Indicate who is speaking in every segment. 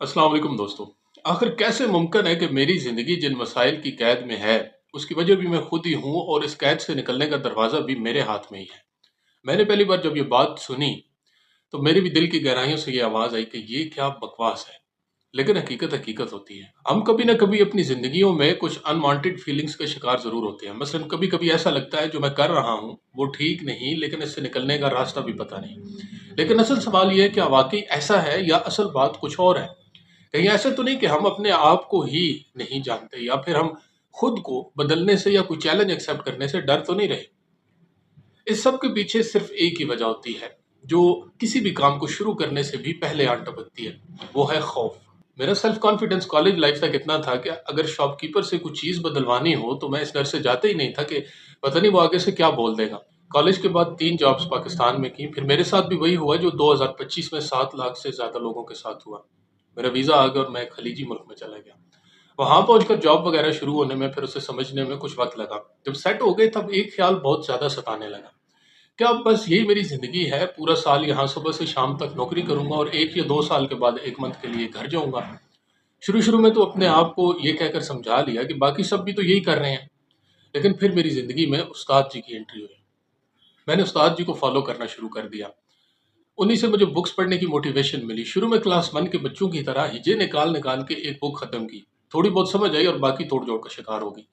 Speaker 1: अस्सलाम वालेकुम दोस्तों। आखिर कैसे मुमकिन है कि मेरी ज़िंदगी जिन मसाइल की कैद में है, उसकी वजह भी मैं खुद ही हूँ और इस कैद से निकलने का दरवाज़ा भी मेरे हाथ में ही है। मैंने पहली बार जब ये बात सुनी, तो मेरे भी दिल की गहराइयों से ये आवाज़ आई कि ये क्या बकवास है। लेकिन हकीकत हकीकत होती है। हम कभी न कभी अपनी ज़िंदगियों में कुछ अनवांटेड फीलिंग्स का शिकार ज़रूर होते हैं। मसलन कभी-कभी ऐसा लगता है जो मैं कर रहा हूँ, वो ठीक नहीं, लेकिन इससे निकलने का रास्ता भी पता नहीं। लेकिन असल सवाल ये है, क्या वाक़ई ऐसा है या असल बात कुछ और है? कहीं ऐसा तो नहीं कि हम अपने आप को ही नहीं जानते, या फिर हम खुद को बदलने से या कोई चैलेंज एक्सेप्ट करने से डर तो नहीं रहे। इस सब के पीछे सिर्फ एक ही वजह होती है, जो किसी भी काम को शुरू करने से भी पहले आन टपकती है। वो है खौफ। मेरा सेल्फ कॉन्फिडेंस कॉलेज लाइफ तक इतना था कि अगर शॉपकीपर से कुछ चीज़ बदलवानी हो तो मैं इस डर से जाता ही नहीं था कि पता नहीं वो आगे से क्या बोल देगा। कॉलेज के बाद 3 जॉब्स पाकिस्तान में की, फिर मेरे साथ भी वही हुआ जो 2025 में 7 लाख से ज़्यादा लोगों के साथ हुआ। मेरा वीज़ा आ गया और मैं खलीजी मुल्क में चला गया। वहाँ पहुँचकर जॉब वगैरह शुरू होने में, फिर उसे समझने में कुछ वक़्त लगा। जब सेट हो गए तब एक ख़्याल बहुत ज़्यादा सताने लगा। क्या अब बस यही मेरी ज़िंदगी है? पूरा साल यहाँ सुबह से शाम तक नौकरी करूँगा और 1 या 2 साल के बाद 1 मंथ के लिए घर जाऊँगा। शुरू-शुरू में तो अपने आप को ये कहकर समझा लिया कि बाकी सब भी तो यही कर रहे हैं। लेकिन फिर मेरी ज़िंदगी में उस्ताद जी की एंट्री हुई। मैंने उस्ताद जी को फ़ॉलो करना शुरू कर दिया। उन्हीं से मुझे बुक्स पढ़ने की मोटिवेशन मिली। शुरू में क्लास 1 के बच्चों की तरह हिज्जे निकाल-निकाल के एक बुक ख़त्म की। थोड़ी बहुत समझ आई और बाकी तोड़-जोड़ का शिकार हो गई।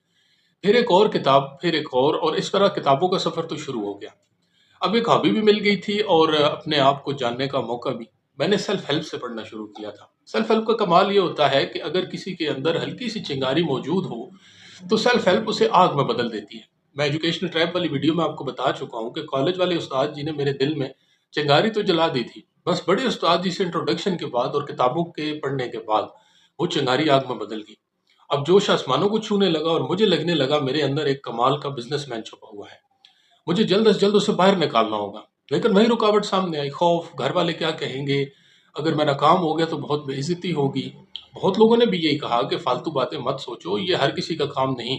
Speaker 1: फिर एक और किताब, फिर एक और इस तरह किताबों का सफ़र तो शुरू हो गया। अब एक हॉबी भी मिल गई थी और अपने आप को जानने का मौका भी। मैंने सेल्फ हेल्प से पढ़ना शुरू किया था। सेल्फ हेल्प का कमाल ये होता है कि अगर किसी के अंदर हल्की-सी चिंगारी मौजूद हो, तो सेल्फ हेल्प उसे आग में बदल देती है। मैं एजुकेशनल ट्रैप वाली वीडियो में आपको बता चुका हूँ कि कॉलेज वाले उस्ताद जी ने मेरे दिल में चिंगारी तो जला दी थी। बस बड़े उस्ताद जी से इंट्रोडक्शन के बाद और किताबों के पढ़ने के बाद, वो चिंगारी आग में बदल गई। अब जोश आसमानों को छूने लगा और मुझे लगने लगा मेरे अंदर एक कमाल का बिज़नेसमैन छुपा हुआ है। मुझे जल्द से जल्द उसे बाहर निकालना होगा। लेकिन वही रुकावट सामने आई, खौफ, घर वाले क्या कहेंगे? अगर मेरा काम हो गया तो बहुत बेइज़्ज़ती होगी। बहुत लोगों ने भी यही कहा कि फालतू बातें मत सोचो, ये हर किसी का काम नहीं।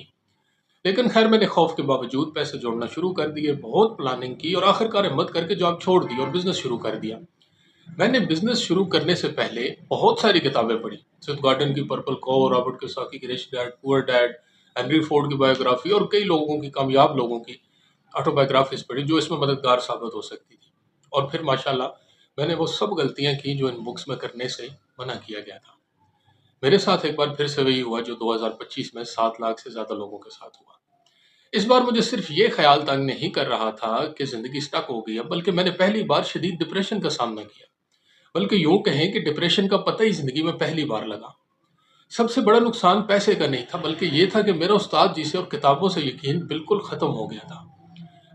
Speaker 1: लेकिन खैर मैंने खौफ के बावजूद पैसे जोड़ना शुरू कर दिए, बहुत प्लानिंग की और आखिरकार हिम्मत करके जॉब छोड़ दी और बिज़नेस शुरू कर दिया। मैंने बिज़नेस शुरू करने से पहले बहुत सारी किताबें पढ़ी। सेथ गॉर्डन की पर्पल कौ, रॉबर्ट कियोसाकी की rich dad poor dad, Henry Ford की बायोग्राफी और कई लोगों की, कामयाब लोगों की ऑटोबायोग्राफीज़ पढ़ी जो इसमें मददगार साबित हो सकती थी। और फिर माशाल्लाह मैंने वो सब गलतियाँ की जो इन बुक्स में करने से मना किया गया था। मेरे साथ एक बार फिर से वही हुआ जो 2025 में 7 लाख से ज़्यादा लोगों के साथ हुआ। इस बार मुझे सिर्फ ये ख़्याल तंग नहीं कर रहा था कि ज़िंदगी स्टक हो गई है, बल्कि मैंने पहली बार शदीद डिप्रेशन का सामना किया। बल्कि यूँ कहें कि डिप्रेशन का पता ही ज़िंदगी में पहली बार लगा। सबसे बड़ा नुकसान पैसे का नहीं था, बल्कि ये था कि मेरा उस्ताद जी से और किताबों से यकीन बिल्कुल ख़त्म हो गया था।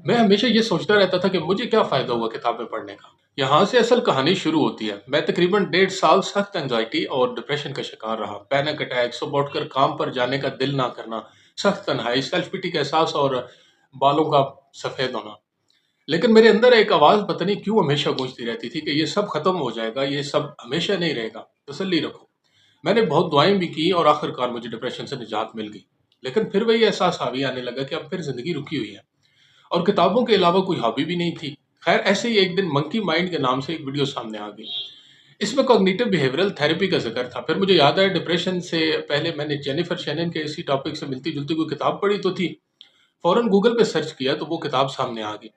Speaker 1: मैं हमेशा ये सोचता रहता था कि मुझे क्या फ़ायदा हुआ किताबें पढ़ने का। यहाँ से असल कहानी शुरू होती है। मैं तकरीबन 1.5 साल सख्त एंग्जायटी और डिप्रेशन का शिकार रहा। पैनिक अटैक, सुबह उठकर काम पर जाने का दिल ना करना, सख्त तन्हाई, सेल्फ पिटी का एहसास और बालों का सफ़ेद होना। लेकिन मेरे अंदर एक आवाज़ पता नहीं क्यों हमेशा गूंजती रहती थी कि ये सब खत्म हो जाएगा, ये सब हमेशा नहीं रहेगा, तसल्ली रखो। मैंने बहुत दुआएं भी की और आखिरकार मुझे डिप्रेशन से निजात मिल गई। लेकिन फिर वही एहसास हावी आने लगा कि अब फिर जिंदगी रुकी हुई है और किताबों के अलावा कोई हॉबी भी नहीं थी। खैर ऐसे ही एक दिन मंकी माइंड के नाम से एक वीडियो सामने आ गई। इसमें कॉग्निटिव बिहेवियरल थेरेपी का जिक्र था। फिर मुझे याद आया डिप्रेशन से पहले मैंने जेनिफर शेनन के इसी टॉपिक से मिलती जुलती कोई किताब पढ़ी तो थी। फौरन गूगल पे सर्च किया तो वो किताब सामने आ गई।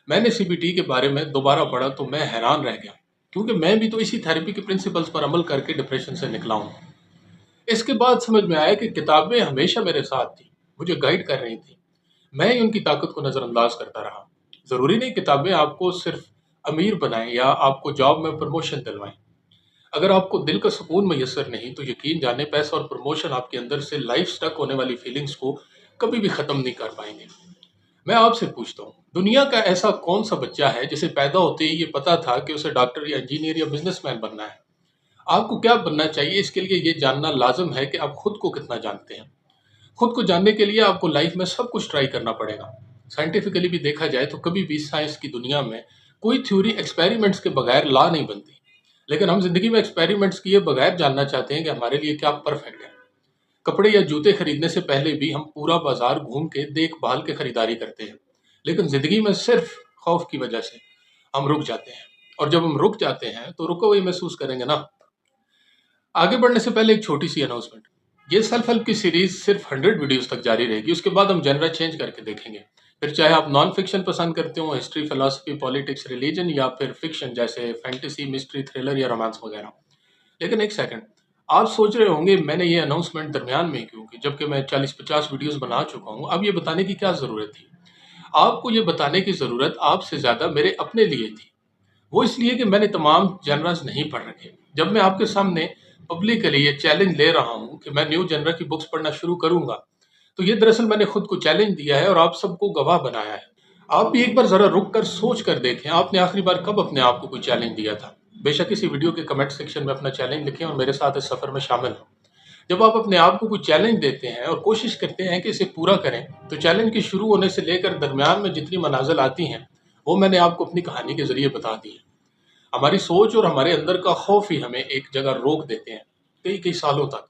Speaker 1: मैंने सीबीटी के बारे में दोबारा पढ़ा तो मैं हैरान रह गया, क्योंकि मैं भी तो इसी थेरेपी के प्रिंसिपल्स पर अमल करके डिप्रेशन से निकला हूँ। इसके बाद समझ में आया कि किताबें हमेशा मेरे साथ थी, मुझे गाइड कर रही थी। मैं ही उनकी ताकत को नज़रअंदाज करता रहा। ज़रूरी नहीं किताबें आपको सिर्फ अमीर बनाएं या आपको जॉब में प्रमोशन दिलवाएं। अगर आपको दिल का सुकून मैसर नहीं, तो यकीन जाने पैसा और प्रमोशन आपके अंदर से लाइफ स्टक होने वाली फीलिंग्स को कभी भी ख़त्म नहीं कर पाएंगे। मैं आपसे पूछता हूँ, दुनिया का ऐसा कौन सा बच्चा है जिसे पैदा होते ही ये पता था कि उसे डॉक्टर या इंजीनियर या बिजनेसमैन बनना है? आपको क्या बनना चाहिए, इसके लिए ये जानना लाज़िम है कि आप खुद को कितना जानते हैं। खुद को जानने के लिए आपको लाइफ में सब कुछ ट्राई करना पड़ेगा। साइंटिफिकली भी देखा जाए तो कभी भी साइंस की दुनिया में कोई थ्योरी एक्सपेरिमेंट्स के बगैर ला नहीं बनती। लेकिन हम जिंदगी में एक्सपेरिमेंट्स किए बगैर जानना चाहते हैं कि हमारे लिए क्या परफेक्ट है। कपड़े या जूते खरीदने से पहले भी हम पूरा बाजार घूम के देखभाल के खरीदारी करते हैं। लेकिन जिंदगी में सिर्फ खौफ की वजह से हम रुक जाते हैं। और जब हम रुक जाते हैं तो रुको हुए महसूस करेंगे ना। आगे बढ़ने से पहले एक छोटी सी अनाउंसमेंट। ये सेल्फ हेल्प की सीरीज सिर्फ 100 वीडियोस तक जारी रहेगी, उसके बाद हम जनरा चेंज करके देखेंगे। फिर चाहे आप नॉन फिक्शन पसंद करते हो, हिस्ट्री, फिलोसफी, पॉलिटिक्स, रिलीजन, या फिर फिक्शन जैसे फैंटेसी, मिस्ट्री, थ्रिलर या रोमांस वगैरह। लेकिन एक सेकंड, आप सोच रहे होंगे मैंने ये अनाउंसमेंट दरमियान में क्यों की, जबकि मैं 40-50 वीडियोस बना चुका हूँ। अब ये बताने की क्या ज़रूरत थी? आपको ये बताने की ज़रूरत आपसे ज़्यादा मेरे अपने लिए थी। वो इसलिए कि मैंने तमाम जनरस नहीं पढ़ रखे। जब मैं आपके सामने पब्लिकली ये चैलेंज ले रहा हूँ कि मैं न्यू जनर की बुक्स पढ़ना शुरू करूँगा, तो ये दरअसल मैंने खुद को चैलेंज दिया है और आप सबको गवाह बनाया है। आप भी एक बार ज़रा रुक कर सोच कर देखें, आपने आखिरी बार कब अपने आप को कोई चैलेंज दिया था? बेशक इसी वीडियो के कमेंट सेक्शन में अपना चैलेंज लिखें और मेरे साथ इस सफ़र में शामिल हों। जब आप अपने आप को कोई चैलेंज देते हैं और कोशिश करते हैं कि इसे पूरा करें, तो चैलेंज के शुरू होने से लेकर दरमियान में जितनी मनाजिल आती हैं, वो मैंने आपको अपनी कहानी के ज़रिए बता दी है। हमारी सोच और हमारे अंदर का खौफ ही हमें एक जगह रोक देते हैं, कई कई सालों तक।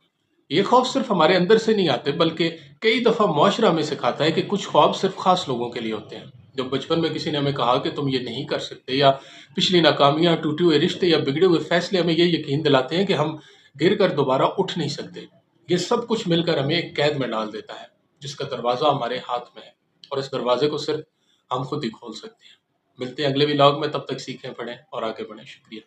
Speaker 1: ये खौफ सिर्फ हमारे अंदर से नहीं आते, बल्कि कई दफ़ा मुआशरा हमें सिखाता है कि कुछ ख्वाब सिर्फ खास लोगों के लिए होते हैं। जब बचपन में किसी ने हमें कहा कि तुम ये नहीं कर सकते, या पिछली नाकामियां, टूटे हुए रिश्ते या बिगड़े हुए फैसले हमें ये यकीन दिलाते हैं कि हम गिर कर दोबारा उठ नहीं सकते, ये सब कुछ मिलकर हमें एक कैद में डाल देता है, जिसका दरवाज़ा हमारे हाथ में है, और इस दरवाजे को सिर्फ हम खुद ही खोल सकते हैं। मिलते हैं अगले व्लॉग में, तब तक सीखें, पढ़ें और आगे बढ़ें। शुक्रिया।